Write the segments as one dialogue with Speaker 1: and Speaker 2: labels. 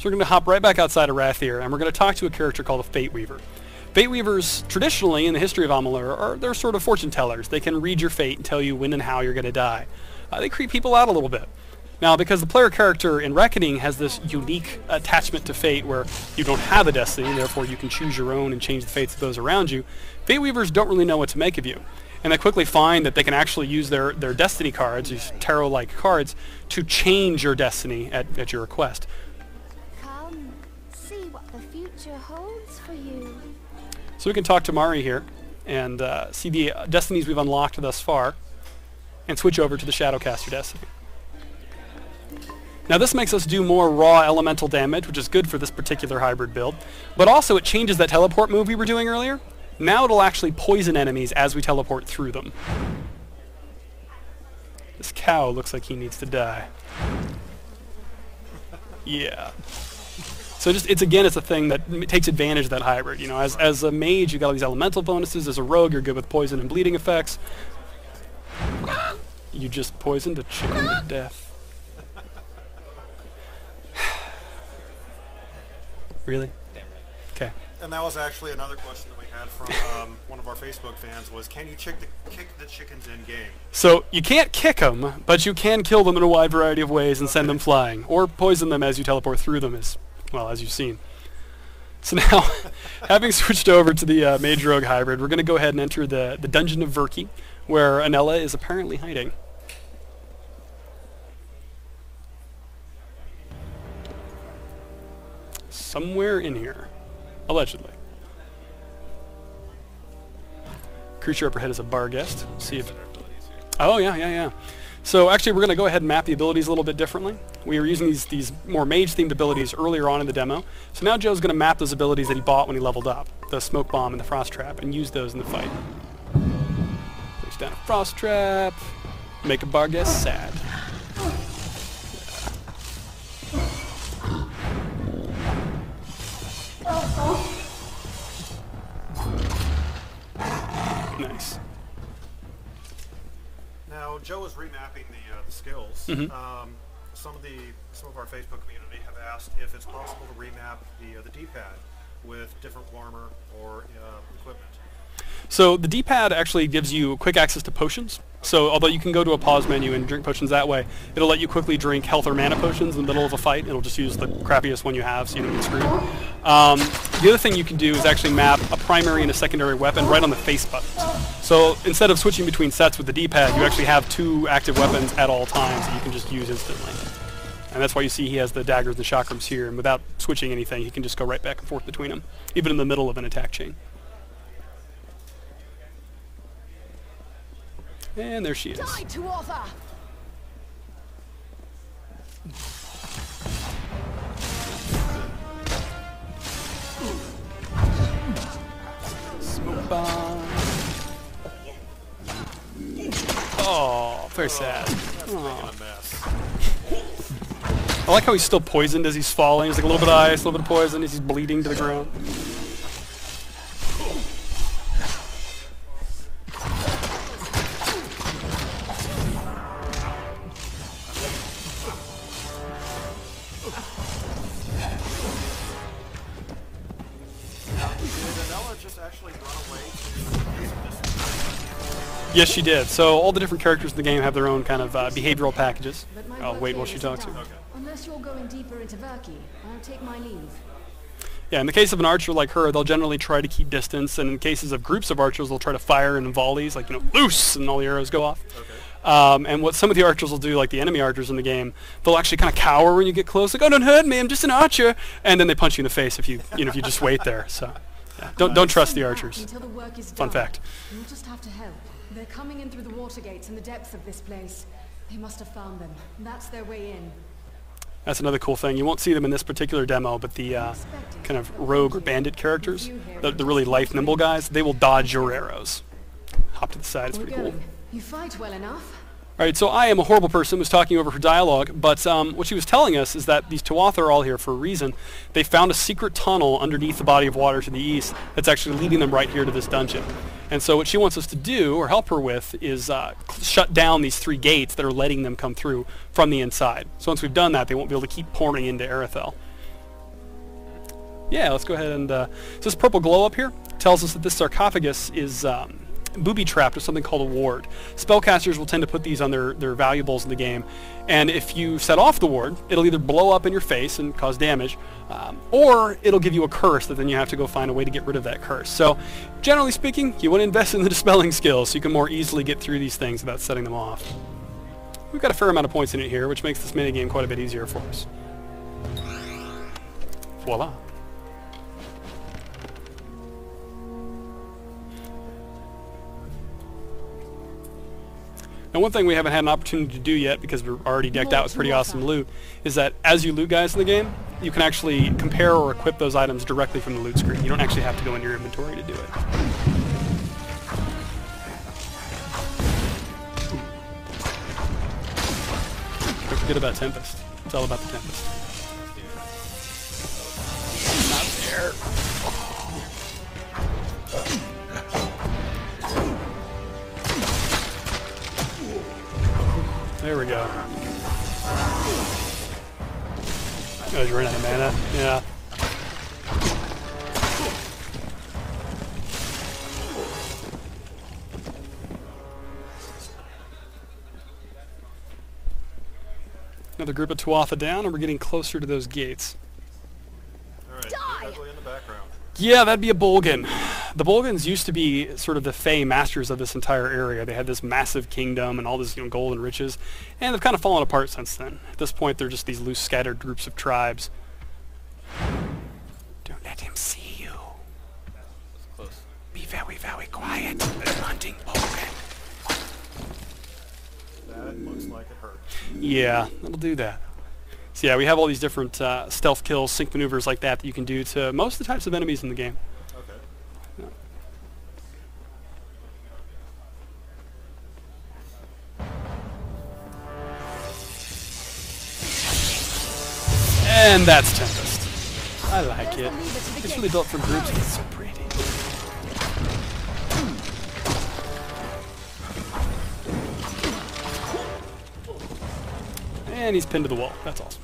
Speaker 1: So we're going to hop right back outside of Rathir, and we're going to talk to a character called a Fate Weaver. Fate Weavers, traditionally in the history of Amalur, they're sort of fortune tellers. They can read your fate and tell you when and how you're going to die. They creep people out a little bit. Now, because the player character in Reckoning has this unique attachment to fate where you don't have a destiny, and therefore you can choose your own and change the fates of those around you, Fate Weavers don't really know what to make of you. And they quickly find that they can actually use their destiny cards, these tarot-like cards, to change your destiny at your request.
Speaker 2: Come, see what the future holds for you.
Speaker 1: So we can talk to Mari here and see the destinies we've unlocked thus far and switch over to the Shadowcaster destiny. Now this makes us do more raw elemental damage, which is good for this particular hybrid build, but also it changes that teleport move we were doing earlier. Now it'll actually poison enemies as we teleport through them. This cow looks like he needs to die. Yeah. So just it's a thing that takes advantage of that hybrid. You know, as a mage, you got all these elemental bonuses. As a rogue, you're good with poison and bleeding effects. You just poisoned a chicken to death. Really? Okay.
Speaker 3: And that was actually another question that we had from one of our Facebook fans was, can you kick the chickens in game?
Speaker 1: So you can't kick them, but you can kill them in a wide variety of ways and send them flying, or poison them as you teleport through them, as you've seen. So now, having switched over to the Mage Rogue hybrid, we're going to go ahead and enter the Dungeon of Verki, where Anella is apparently hiding. Somewhere in here. Allegedly. Creature up ahead is a bar guest. See if... Oh, yeah. So actually, we're going to go ahead and map the abilities a little bit differently. We were using these more mage-themed abilities earlier on in the demo. So now Joe's going to map those abilities that he bought when he leveled up. The Smoke Bomb and the Frost Trap, and use those in the fight. Place down a Frost Trap. Make a bar guest sad. Nice.
Speaker 3: Now Joe was remapping the skills.
Speaker 1: Mm-hmm.
Speaker 3: Some of our Facebook community have asked if it's possible to remap the D-pad with different armor or equipment.
Speaker 1: So the D-pad actually gives you quick access to potions. So although you can go to a pause menu and drink potions that way, it'll let you quickly drink health or mana potions in the middle of a fight. It'll just use the crappiest one you have so you don't get screwed. The other thing you can do is actually map a primary and a secondary weapon right on the face buttons. So instead of switching between sets with the D-pad, you actually have two active weapons at all times that you can just use instantly. And that's why you see he has the daggers and the chakrams here, and without switching anything, he can just go right back and forth between them, even in the middle of an attack chain. And there she is.
Speaker 2: Die to Arthur!
Speaker 1: Smoke bomb. Oh, very sad. Oh. I like how he's still poisoned as he's falling. There's like a little bit of ice, a little bit of poison as he's bleeding to the ground. Yes, she did. So all the different characters in the game have their own kind of behavioral packages. I'll wait while she talks to you.
Speaker 2: Unless you're going deeper into Verki, I'll take my leave.
Speaker 1: Yeah, in the case of an archer like her, they'll generally try to keep distance, and in cases of groups of archers, they'll try to fire in volleys, like, loose, and all the arrows go off. Okay. And what some of the archers will do, like the enemy archers in the game, they'll actually kind of cower when you get close, like, oh, don't hurt me, I'm just an archer, and then they punch you in the face if you just wait there. So, yeah, don't trust the archers.
Speaker 2: Until the work is
Speaker 1: Fun
Speaker 2: done.
Speaker 1: fact.
Speaker 2: You'll just have to help. They're coming in through the water gates in the depths of this place. They must have found them. That's their way in.
Speaker 1: That's another cool thing. You won't see them in this particular demo, but the kind of rogue or bandit characters, the really life-nimble guys, they will dodge your arrows. Hop to the side, it's pretty cool.
Speaker 2: You fight well enough.
Speaker 1: Alright, so I am a horrible person who was talking over her dialogue, but what she was telling us is that these Tuatha are all here for a reason. They found a secret tunnel underneath the body of water to the east that's actually leading them right here to this dungeon. And so what she wants us to do, or help her with, is shut down these 3 gates that are letting them come through from the inside. So once we've done that, they won't be able to keep pouring into Arethel. Yeah, let's go ahead and... so this purple glow up here tells us that this sarcophagus is booby-trapped with something called a ward. Spellcasters will tend to put these on their valuables in the game, and if you set off the ward, it'll either blow up in your face and cause damage, or it'll give you a curse that then you have to go find a way to get rid of that curse. So, generally speaking, you want to invest in the dispelling skills so you can more easily get through these things without setting them off. We've got a fair amount of points in it here, which makes this minigame quite a bit easier for us. Voila. Now, one thing we haven't had an opportunity to do yet, because we're already decked out with pretty awesome loot, is that as you loot guys in the game, you can actually compare or equip those items directly from the loot screen. You don't actually have to go in your inventory to do it. Don't forget about Tempest. It's all about the Tempest. Not there. There we go. Oh, you ran out of mana? Yeah. Another group of Tuatha down, and we're getting closer to those gates.
Speaker 3: Alright, ugly in the background.
Speaker 1: Yeah, that'd be a Bolgan. The Bolgans used to be sort of the Fey masters of this entire area. They had this massive kingdom and all this gold and riches, and they've kind of fallen apart since then. At this point, they're just these loose, scattered groups of tribes. Don't let him see you.
Speaker 3: Close.
Speaker 1: Be very, very quiet. Hunting Bolgan.
Speaker 3: That looks like it hurt.
Speaker 1: Yeah, that'll do that. So yeah, we have all these different stealth kills, sync maneuvers like that you can do to most of the types of enemies in the game.
Speaker 3: Okay.
Speaker 1: And that's Tempest. I like it. It's really built for groups. It's so pretty. And he's pinned to the wall. That's awesome.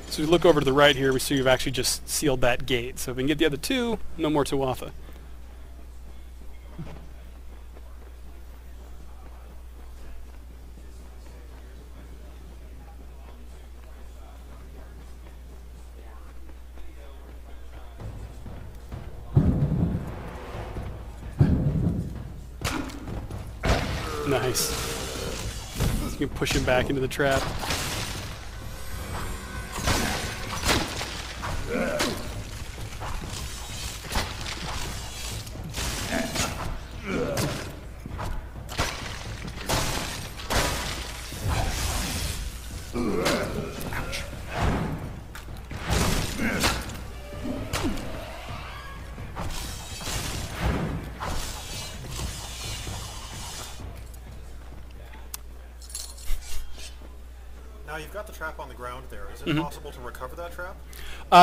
Speaker 1: So we look over to the right here, we see we've actually just sealed that gate. So if we can get the other two, no more Tuatha. Nice. So you can push him back into the trap. Ouch.
Speaker 3: Now you've got the trap on the ground there. Is it possible to recover that trap?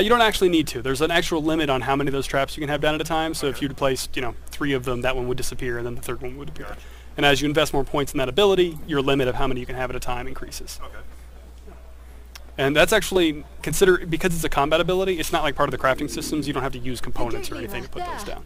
Speaker 1: You don't actually need to. There's an actual limit on how many of those traps you can have down at a time. So if you placed, 3 of them, that one would disappear, and then the third one would appear.
Speaker 3: Gotcha.
Speaker 1: And as you invest more points in that ability, your limit of how many you can have at a time increases.
Speaker 3: Okay.
Speaker 1: And that's actually considered, because it's a combat ability, it's not like part of the crafting systems. You don't have to use components or anything to put those down.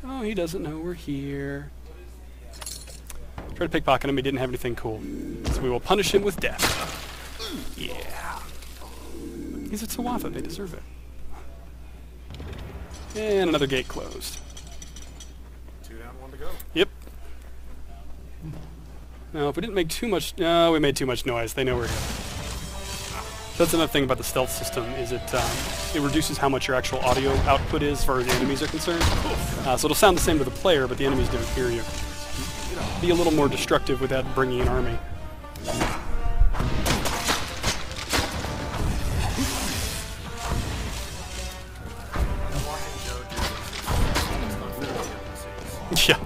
Speaker 1: Oh, he doesn't know we're here. Try to pickpocket him, he didn't have anything cool. So we will punish him with death. Yeah. He's a Tuatha, they deserve it. And another gate closed.
Speaker 3: 2 down, 1 to go.
Speaker 1: Yep. Now, if we didn't make too much... No, we made too much noise. They know we're here. That's another thing about the stealth system, is it reduces how much your actual audio output is as far as the enemies are concerned. So it'll sound the same to the player, but the enemies don't hear you. Be a little more destructive without bringing an army. Yeah.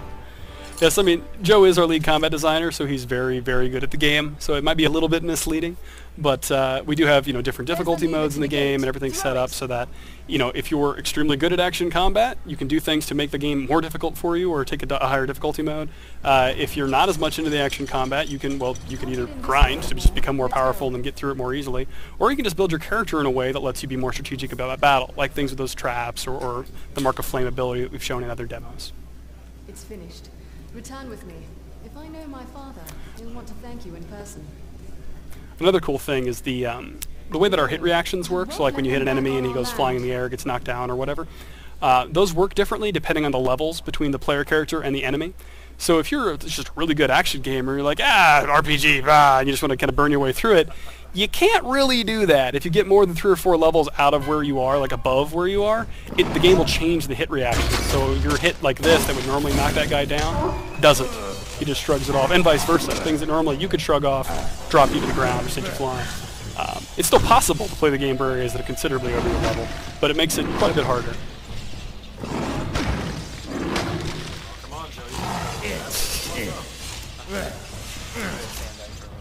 Speaker 1: Yes, I mean, Joe is our lead combat designer, so he's very, very good at the game. So it might be a little bit misleading, but we do have, different difficulty modes in the game and everything set up so that, if you're extremely good at action combat, you can do things to make the game more difficult for you or take a higher difficulty mode. If you're not as much into the action combat, you can either grind to just become more powerful and get through it more easily, or you can just build your character in a way that lets you be more strategic about battle, like things with those traps or the Mark of Flame ability that we've shown in other demos.
Speaker 2: It's finished. Return with me. If I know my father, he'll want to thank you in person.
Speaker 1: Another cool thing is the way that our hit reactions work. So like when you hit an enemy and he goes flying in the air, gets knocked down or whatever, those work differently depending on the levels between the player character and the enemy. So if you're just a really good action gamer, you're like, RPG, and you just want to kind of burn your way through it, you can't really do that. If you get more than 3 or 4 levels out of where you are, like above where you are, the game will change the hit reaction. So your hit like this that would normally knock that guy down, doesn't. He just shrugs it off, and vice versa. Things that normally you could shrug off, drop you to the ground or send you flying. It's still possible to play the game for areas that are considerably over your level, but it makes it quite a bit harder.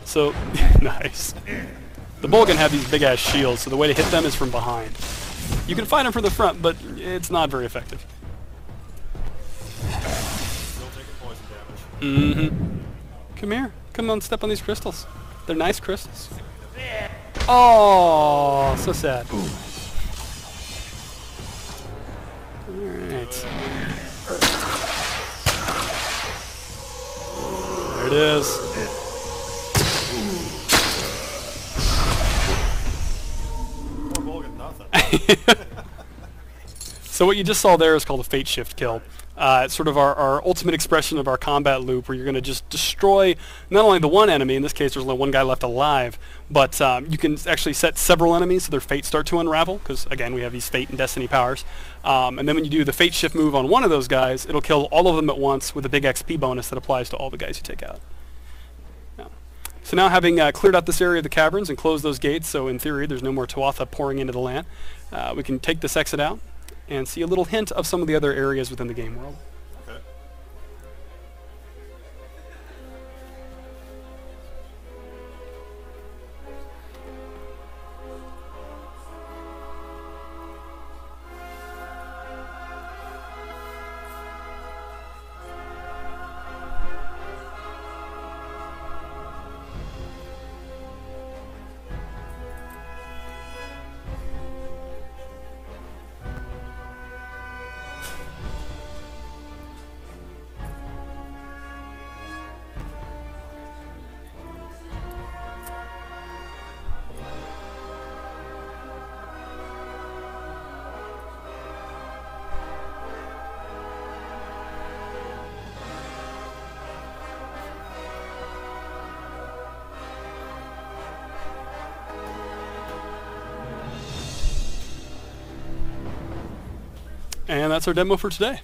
Speaker 1: So, nice. The Bolgan have these big-ass shields, so the way to hit them is from behind. You can fight them from the front, but it's not very effective.
Speaker 3: Still taking poison damage.
Speaker 1: Come here. Come on, step on these crystals. They're nice crystals. Oh, so sad. Alright. There it is.
Speaker 3: Poor Bolgan, nothing.
Speaker 1: So what you just saw there is called a fate shift kill. It's sort of our ultimate expression of our combat loop, where you're going to just destroy not only the one enemy, in this case there's only one guy left alive, but you can actually set several enemies so their fates start to unravel, because again we have these fate and destiny powers. And then when you do the fate shift move on one of those guys, it'll kill all of them at once with a big XP bonus that applies to all the guys you take out. So now, having cleared out this area of the caverns and closed those gates, so in theory there's no more Tuatha pouring into the land, we can take this exit out and see a little hint of some of the other areas within the game world.
Speaker 3: Okay.
Speaker 1: And that's our demo for today.